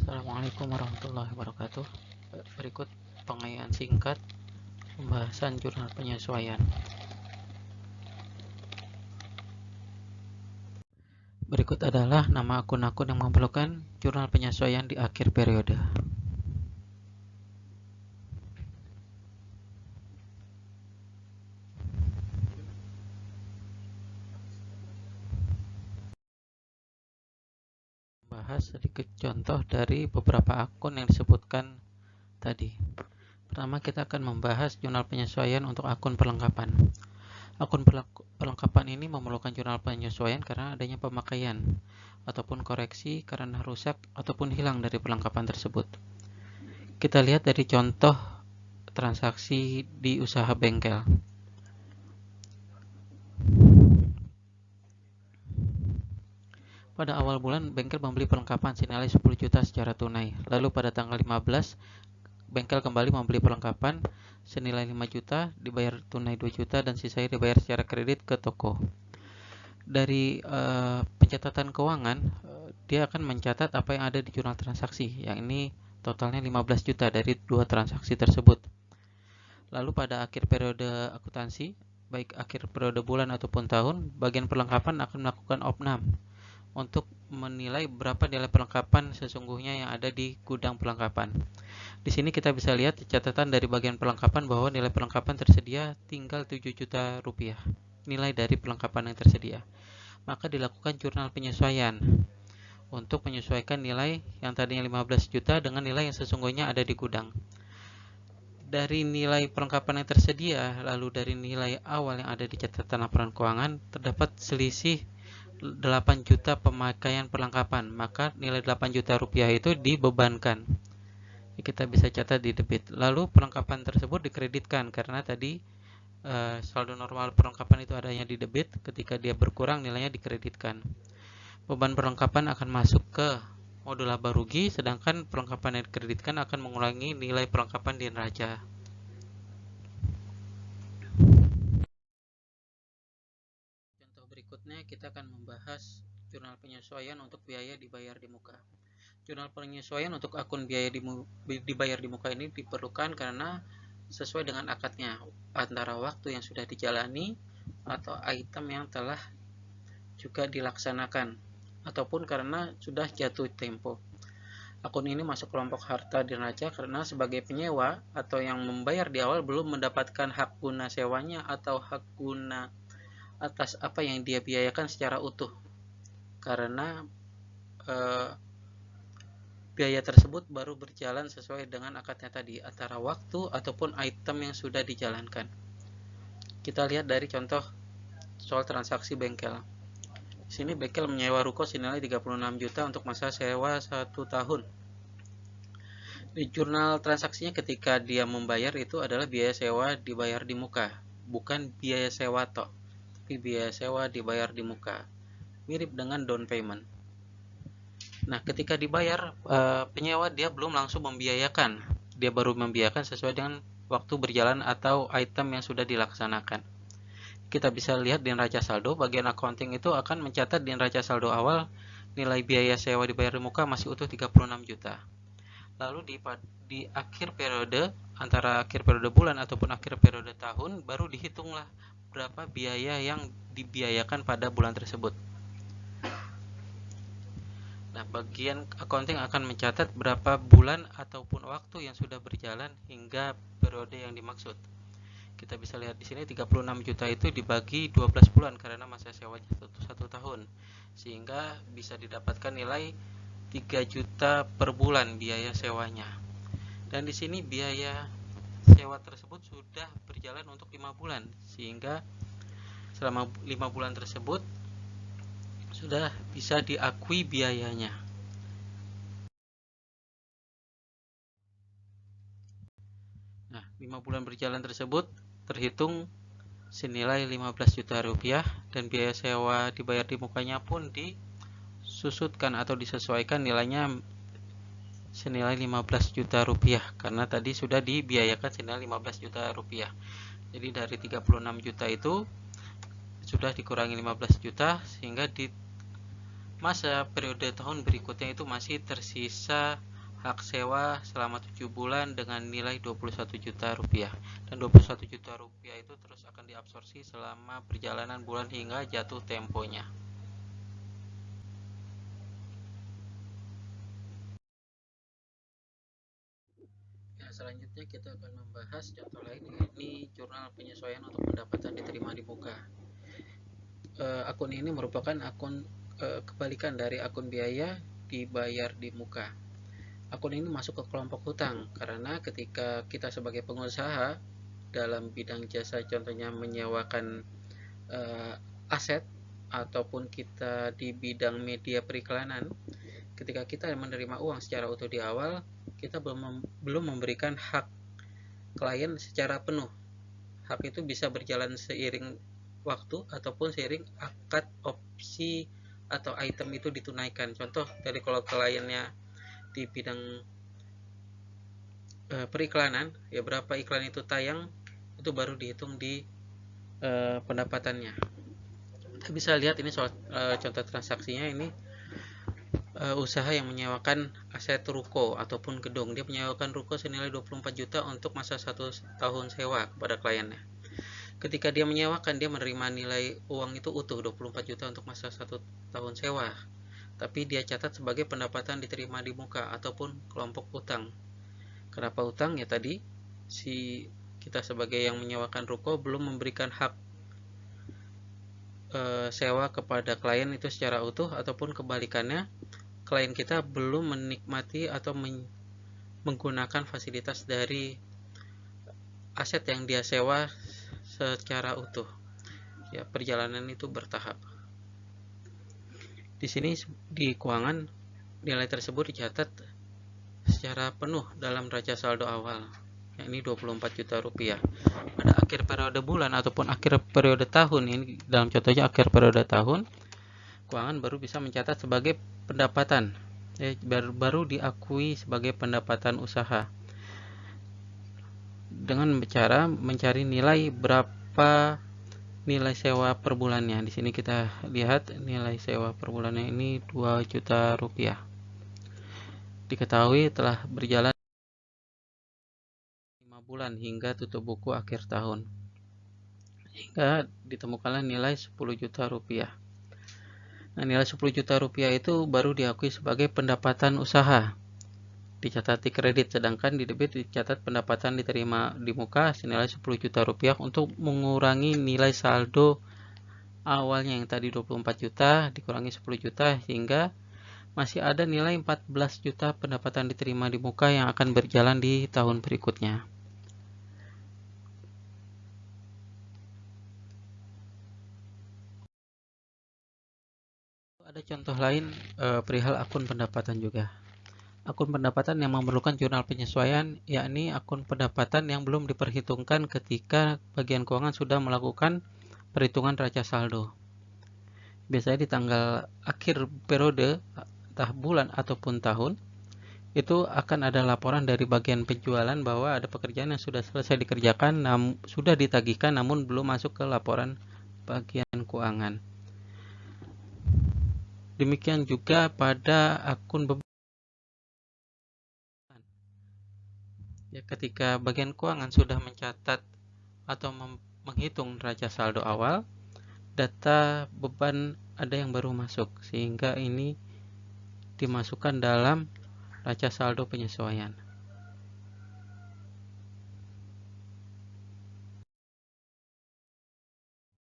Assalamualaikum warahmatullahi wabarakatuh. Berikut pengayaan singkat pembahasan jurnal penyesuaian. Berikut adalah nama akun-akun yang memerlukan jurnal penyesuaian di akhir periode. Bahas sedikit contoh dari beberapa akun yang disebutkan tadi. Pertama, kita akan membahas jurnal penyesuaian untuk akun perlengkapan. Akun perlengkapan ini memerlukan jurnal penyesuaian karena adanya pemakaian ataupun koreksi karena rusak ataupun hilang dari perlengkapan tersebut. Kita lihat dari contoh transaksi di usaha bengkel. Pada awal bulan, bengkel membeli perlengkapan senilai 10 juta secara tunai. Lalu pada tanggal 15, bengkel kembali membeli perlengkapan senilai 5 juta, dibayar tunai 2 juta, dan sisanya dibayar secara kredit ke toko. Dari pencatatan keuangan, dia akan mencatat apa yang ada di jurnal transaksi, yang ini totalnya 15 juta dari dua transaksi tersebut. Lalu pada akhir periode akuntansi, baik akhir periode bulan ataupun tahun, bagian perlengkapan akan melakukan opnam untuk menilai berapa nilai perlengkapan sesungguhnya yang ada di gudang perlengkapan. Di sini kita bisa lihat catatan dari bagian perlengkapan bahwa nilai perlengkapan tersedia tinggal 7 juta rupiah. Nilai dari perlengkapan yang tersedia. Maka dilakukan jurnal penyesuaian untuk menyesuaikan nilai yang tadinya 15 juta dengan nilai yang sesungguhnya ada di gudang. Dari nilai perlengkapan yang tersedia, lalu dari nilai awal yang ada di catatan laporan keuangan, terdapat selisih 8 juta pemakaian perlengkapan, maka nilai 8 juta rupiah itu dibebankan. Kita bisa catat di debit. Lalu perlengkapan tersebut dikreditkan karena tadi saldo normal perlengkapan itu adanya di debit, ketika dia berkurang nilainya dikreditkan. Beban perlengkapan akan masuk ke modul laba rugi, sedangkan perlengkapan yang dikreditkan akan mengurangi nilai perlengkapan di neraca. Berikutnya kita akan membahas jurnal penyesuaian untuk biaya dibayar di muka. Jurnal penyesuaian untuk akun biaya dibayar di muka ini diperlukan karena sesuai dengan akadnya antara waktu yang sudah dijalani atau item yang telah juga dilaksanakan ataupun karena sudah jatuh tempo. Akun ini masuk kelompok harta di neraca karena sebagai penyewa atau yang membayar di awal belum mendapatkan hak guna sewanya atau hak guna atas apa yang dia biayakan secara utuh, karena biaya tersebut baru berjalan sesuai dengan akadnya tadi antara waktu ataupun item yang sudah dijalankan. Kita lihat dari contoh soal transaksi bengkel. Di sini bengkel menyewa ruko senilai 36 juta untuk masa sewa 1 tahun. Di jurnal transaksinya ketika dia membayar itu adalah biaya sewa dibayar di muka, bukan biaya sewa toh. Biaya sewa dibayar di muka, mirip dengan down payment. Nah, ketika dibayar penyewa dia belum langsung membiayakan, dia baru membiayakan sesuai dengan waktu berjalan atau item yang sudah dilaksanakan. Kita bisa lihat di neraca saldo, bagian accounting itu akan mencatat di neraca saldo awal nilai biaya sewa dibayar di muka masih utuh 36 juta. Lalu di akhir periode, antara akhir periode bulan ataupun akhir periode tahun, baru dihitunglah berapa biaya yang dibiayakan pada bulan tersebut. Nah, bagian accounting akan mencatat berapa bulan ataupun waktu yang sudah berjalan hingga periode yang dimaksud. Kita bisa lihat di sini 36 juta itu dibagi 12 bulan karena masa sewanya 1 tahun. Sehingga bisa didapatkan nilai 3 juta per bulan biaya sewanya. Dan di sini biaya sewa tersebut sudah berjalan untuk 5 bulan, sehingga selama 5 bulan tersebut sudah bisa diakui biayanya. Nah, 5 bulan berjalan tersebut terhitung senilai 15 juta rupiah dan biaya sewa dibayar di mukanya pun disusutkan atau disesuaikan nilainya senilai 15 juta rupiah karena tadi sudah dibiayakan senilai 15 juta rupiah. Jadi dari 36 juta itu sudah dikurangi 15 juta sehingga di masa periode tahun berikutnya itu masih tersisa hak sewa selama 7 bulan dengan nilai 21 juta rupiah. Dan 21 juta rupiah itu terus akan diabsorpsi selama perjalanan bulan hingga jatuh temponya. Ya, selanjutnya kita akan membahas contoh lain, yakni jurnal penyesuaian untuk pendapatan diterima di muka. Akun ini merupakan akun kebalikan dari akun biaya dibayar di muka. Akun ini masuk ke kelompok hutang karena ketika kita sebagai pengusaha dalam bidang jasa, contohnya menyewakan aset, ataupun kita di bidang media periklanan, ketika kita menerima uang secara utuh di awal, kita belum memberikan hak klien secara penuh. Hak itu bisa berjalan seiring waktu ataupun seiring akad opsi atau item itu ditunaikan. Contoh dari kalau kliennya di bidang periklanan, ya berapa iklan itu tayang itu baru dihitung di pendapatannya. Kita bisa lihat ini soal contoh transaksinya. Ini usaha yang menyewakan aset ruko ataupun gedung. Dia menyewakan ruko senilai 24 juta untuk masa 1 tahun sewa kepada kliennya. Ketika dia menyewakan, dia menerima nilai uang itu utuh 24 juta untuk masa 1 tahun sewa, tapi dia catat sebagai pendapatan diterima di muka ataupun kelompok utang. Kenapa utang? Ya tadi kita sebagai yang menyewakan ruko belum memberikan hak sewa kepada klien itu secara utuh, ataupun kebalikannya, klien kita belum menikmati atau menggunakan fasilitas dari aset yang dia sewa secara utuh. Ya, perjalanan itu bertahap. Di sini di keuangan, nilai tersebut dicatat secara penuh dalam raca saldo awal, yakni 24 juta rupiah. Pada akhir periode bulan ataupun akhir periode tahun, ini dalam contohnya akhir periode tahun, keuangan baru bisa mencatat sebagai pendapatan, baru diakui sebagai pendapatan usaha dengan cara mencari nilai berapa nilai sewa per bulannya. Di sini kita lihat nilai sewa per bulannya ini 2 juta rupiah. Diketahui telah berjalan 5 bulan hingga tutup buku akhir tahun, hingga ditemukanlah nilai 10 juta rupiah. Nah, nilai 10 juta rupiah itu baru diakui sebagai pendapatan usaha, dicatat di kredit, sedangkan di debit dicatat pendapatan diterima di muka senilai 10 juta rupiah untuk mengurangi nilai saldo awalnya yang tadi 24 juta dikurangi 10 juta, sehingga masih ada nilai 14 juta pendapatan diterima di muka yang akan berjalan di tahun berikutnya. Ada contoh lain perihal akun pendapatan juga. Akun pendapatan yang memerlukan jurnal penyesuaian, yakni akun pendapatan yang belum diperhitungkan ketika bagian keuangan sudah melakukan perhitungan raca saldo. Biasanya di tanggal akhir periode, entah bulan ataupun tahun, itu akan ada laporan dari bagian penjualan bahwa ada pekerjaan yang sudah selesai dikerjakan, sudah ditagihkan namun belum masuk ke laporan bagian keuangan. Demikian juga pada akun ya, ketika bagian keuangan sudah mencatat atau menghitung raca saldo awal, data beban ada yang baru masuk, sehingga ini dimasukkan dalam raca saldo penyesuaian.